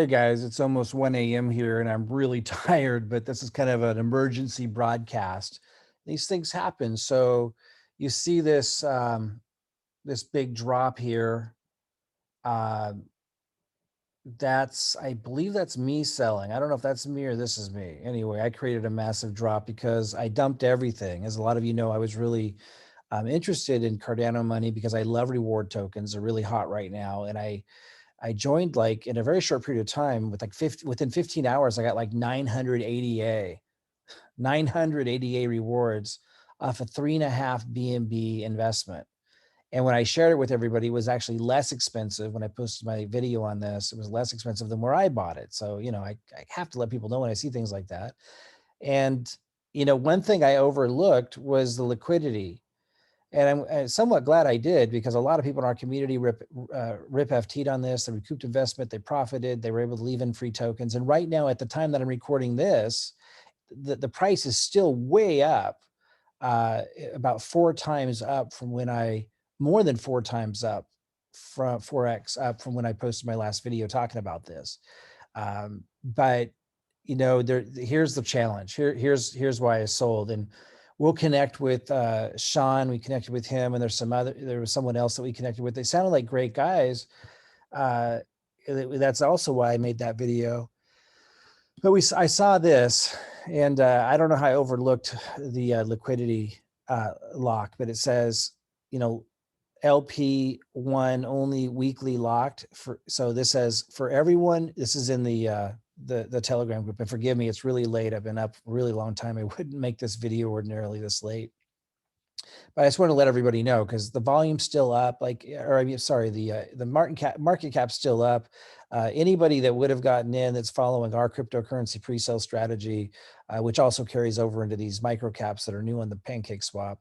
Hey guys, it's almost 1 a.m. here and I'm really tired, but this is kind of an emergency broadcast. These things happen. So you see this big drop here. Uh, I believe that's me selling. I don't know if that's me or this is me. Anyway, I created a massive drop because I dumped everything. As a lot of you know, I was really interested in Cardano money because I love reward tokens. They're really hot right now. And I joined like in a very short period of time with like within 15 hours, I got like 980 A rewards off a 3.5 BNB investment. And when I shared it with everybody, it was actually less expensive. When I posted my video on this, it was less expensive than where I bought it. So, I have to let people know when I see things like that. And, one thing I overlooked was the liquidity. And I'm somewhat glad I did because a lot of people in our community rip FT'd on this. They recouped investment, they profited, they were able to leave in free tokens. And right now, at the time that I'm recording this, the price is still way up, about 4 times up from more than 4 times up from 4x up from when I posted my last video talking about this. But here's the challenge. Here's why I sold. And we'll connect with Sean. We connected with him, and there was someone else that we connected with. They sounded like great guys. Uh, that's also why I made that video. But I saw this, and I don't know how I overlooked the liquidity lock, but it says, LP1 only weekly locked so this says for everyone. This is in the Telegram group, and forgive me, it's really late. I've been up a really long time. I wouldn't make this video ordinarily this late, but I just want to let everybody know because the volume's still up. The market cap's still up. Anybody that would have gotten in that's following our cryptocurrency pre-sale strategy, which also carries over into these micro caps that are new on the pancake swap,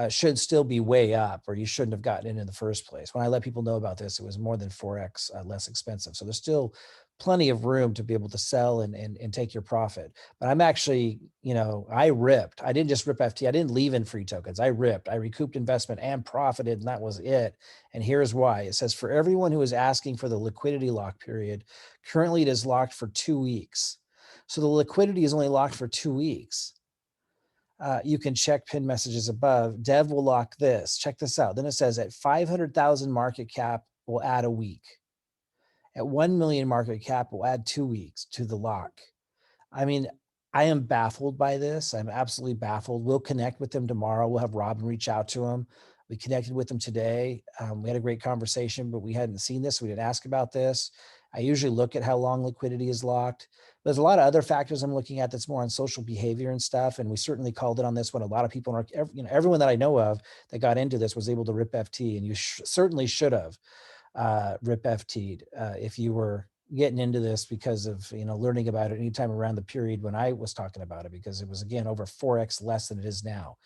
should still be way up, or you shouldn't have gotten in the first place. When I let people know about this, it was more than 4x less expensive. So there's still plenty of room to be able to sell and take your profit. But I'm actually, I ripped. I didn't just rip FT. I didn't leave in free tokens. I ripped. I recouped investment and profited, and that was it. And here's why. It says for everyone who is asking for the liquidity lock period, currently it is locked for 2 weeks. So the liquidity is only locked for 2 weeks. You can check pin messages above. Dev will lock this. Check this out. Then it says at 500,000 market cap, we'll add a week. At 1 million market cap, we'll add 2 weeks to the lock. I mean, I am baffled by this. I'm absolutely baffled. We'll connect with them tomorrow. We'll have Robin reach out to him. We connected with them today. We had a great conversation, but we hadn't seen this. We didn't ask about this. I usually look at how long liquidity is locked. There's a lot of other factors I'm looking at that's more on social behavior and stuff. And we certainly called it on this one. A lot of people, everyone that I know of that got into this was able to rip FT, and you certainly should have rip FT'd if you were getting into this because of learning about it anytime around the period when I was talking about it, because it was again over 4x less than it is now,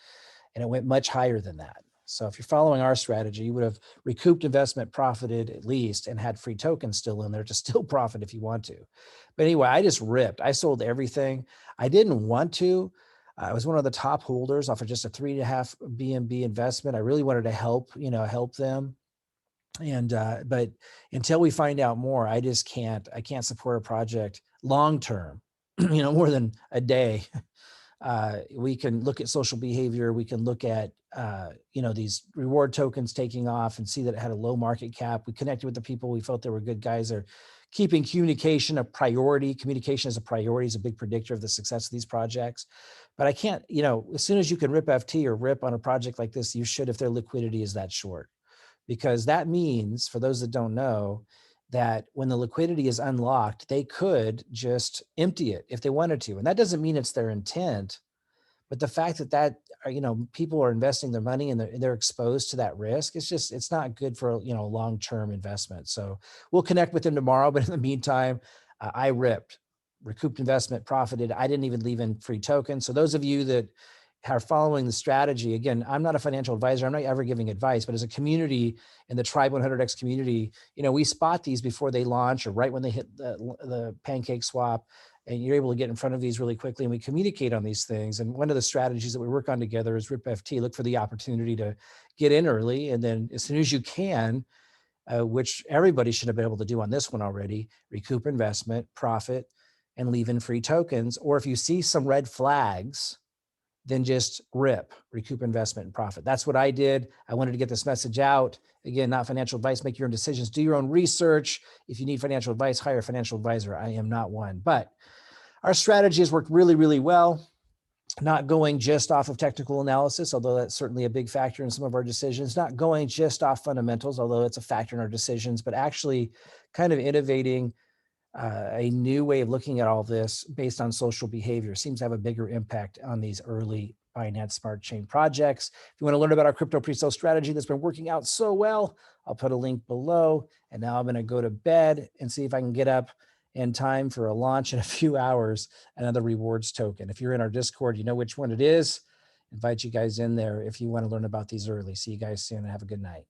and it went much higher than that. So if you're following our strategy, you would have recouped investment, profited at least, and had free tokens still in there to still profit if you want to. But anyway, I just ripped. I sold everything. I didn't want to. I was one of the top holders off of just a 3.5 BNB investment. I really wanted to help them. And but until we find out more, I can't support a project long term, more than a day. We can look at social behavior. We can look at these reward tokens taking off and see that it had a low market cap. We connected with the people. We felt they were good guys. They're keeping communication a priority. Communication as a priority is a big predictor of the success of these projects. But I can't, as soon as you can rip FT or rip on a project like this, you should if their liquidity is that short. Because that means, for those that don't know, that when the liquidity is unlocked, they could just empty it if they wanted to. And that doesn't mean it's their intent, but the fact that people are investing their money and they're exposed to that risk, it's not good for long-term investment. So we'll connect with them tomorrow. But in the meantime, I ripped, recouped investment, profited. I didn't even leave in free tokens. So those of you that are following the strategy, again, I'm not a financial advisor. I'm not ever giving advice, but as a community in the Tribe 100X community, we spot these before they launch or right when they hit the pancake swap, and you're able to get in front of these really quickly. And we communicate on these things. And one of the strategies that we work on together is rip FT. Look for the opportunity to get in early. And then as soon as you can, which everybody should have been able to do on this one already: recoup investment, profit, and leave in free tokens. Or if you see some red flags, then just rip, recoup investment and profit. That's what I did. I wanted to get this message out. Again, not financial advice. Make your own decisions. Do your own research. If you need financial advice, hire a financial advisor. I am not one. But our strategy has worked really, really well. Not going just off of technical analysis, although that's certainly a big factor in some of our decisions. Not going just off fundamentals, although it's a factor in our decisions, but actually kind of innovating a new way of looking at all this based on social behavior seems to have a bigger impact on these early Binance Smart Chain projects. If you want to learn about our crypto presale strategy that's been working out so well, I'll put a link below. And now I'm going to go to bed and see if I can get up in time for a launch in a few hours, another rewards token. If you're in our Discord, you know which one it is. Invite you guys in there if you want to learn about these early. See you guys soon and have a good night.